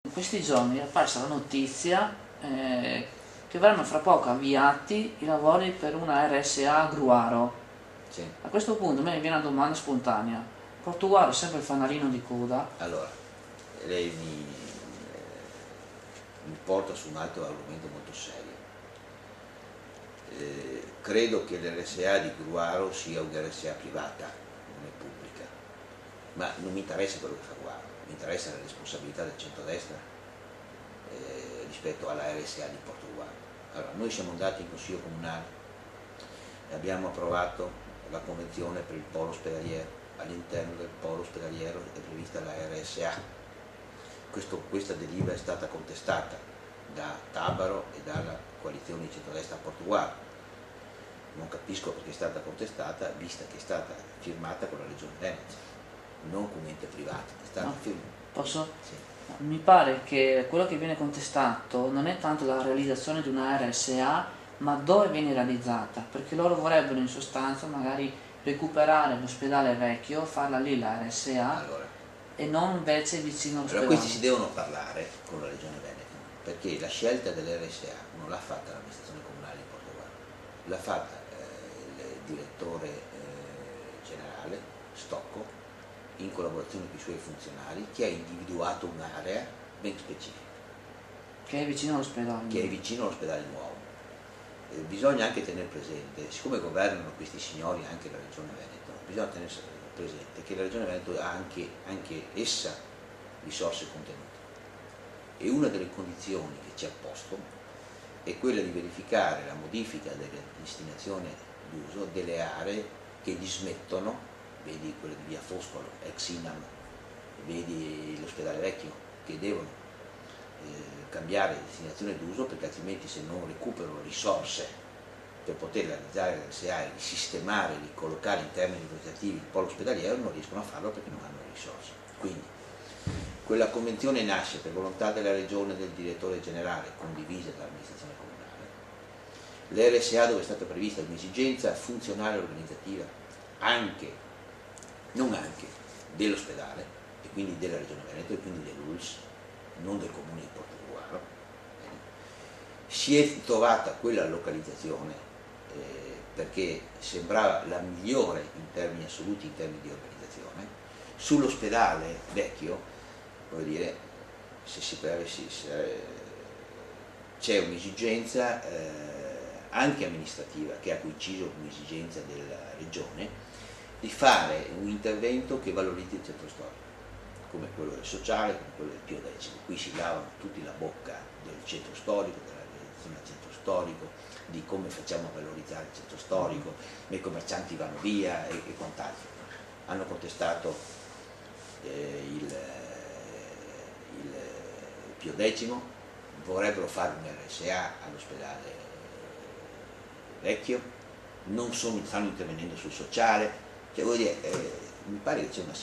In questi giorni è apparsa la notizia che verranno fra poco avviati i lavori per una RSA a Gruaro. Sì. A questo punto a me viene una domanda spontanea. Portugallo è sempre il fanalino di coda. Allora, lei mi porta su un altro argomento molto serio. Credo che l'RSA di Gruaro sia un'RSA privata, non è pubblica, ma non mi interessa quello che fa Gruaro, mi interessa la responsabilità del centrodestra rispetto alla RSA di Portugallo. Allora, noi siamo andati in Consiglio Comunale e abbiamo approvato la convenzione per il polo ospedaliero. All'interno del polo ospedaliero è prevista la RSA. Questa delibera è stata contestata da Tabaro e dalla coalizione di centrodestra a Portugallo. Non capisco perché è stata contestata, vista che è stata firmata con la Regione Veneto, non con ente privato. È stata Posso? Sì. Mi pare che quello che viene contestato non è tanto la realizzazione di una RSA, ma dove viene realizzata, perché loro vorrebbero in sostanza magari recuperare l'ospedale vecchio, farla lì la RSA, e non invece vicino all'ospedale. Allora questi si devono parlare con la Regione Veneto, perché la scelta dell'RSA non l'ha fatta l'amministrazione comunale di Portogallo, l'ha fatta il direttore generale Stocco in collaborazione con i suoi funzionari, che ha individuato un'area ben specifica. Che è vicino all'ospedale. Che è vicino all'ospedale nuovo. Bisogna anche tenere presente, siccome governano questi signori anche la Regione Veneto, bisogna tenere presente che la Regione Veneto ha anche essa risorse contenute. E una delle condizioni che ci ha posto è quella di verificare la modifica della destinazione d'uso delle aree che dismettono, vedi quella di via Foscolo, ex Inam, vedi l'ospedale vecchio, che devono cambiare destinazione d'uso, perché altrimenti se non recuperano risorse per poter realizzare l'RSA e risistemare, ricollocare in termini organizzativi il polo ospedaliero, non riescono a farlo perché non hanno risorse. Quindi quella convenzione nasce per volontà della regione e del direttore generale, condivisa dall'amministrazione comunale. L'RSA dove è stata prevista un'esigenza funzionale e organizzativa non anche dell'ospedale e quindi della regione Veneto e quindi dell'ULS, non del comune di Portogruaro. Si è trovata quella localizzazione perché sembrava la migliore in termini assoluti, in termini di organizzazione. Sull'ospedale vecchio, voglio dire, c'è un'esigenza anche amministrativa che ha coinciso con un'esigenza della regione di fare un intervento che valorizzi il centro storico, come quello del sociale, come quello del Pio X. Qui si lavano tutti la bocca del centro storico, della realizzazione del centro storico, di come facciamo a valorizzare il centro storico, i commercianti vanno via e quant'altro. Hanno contestato il Pio X, vorrebbero fare un RSA all'ospedale vecchio, non stanno intervenendo sul sociale, cioè, vuol dire, mi pare che c'è una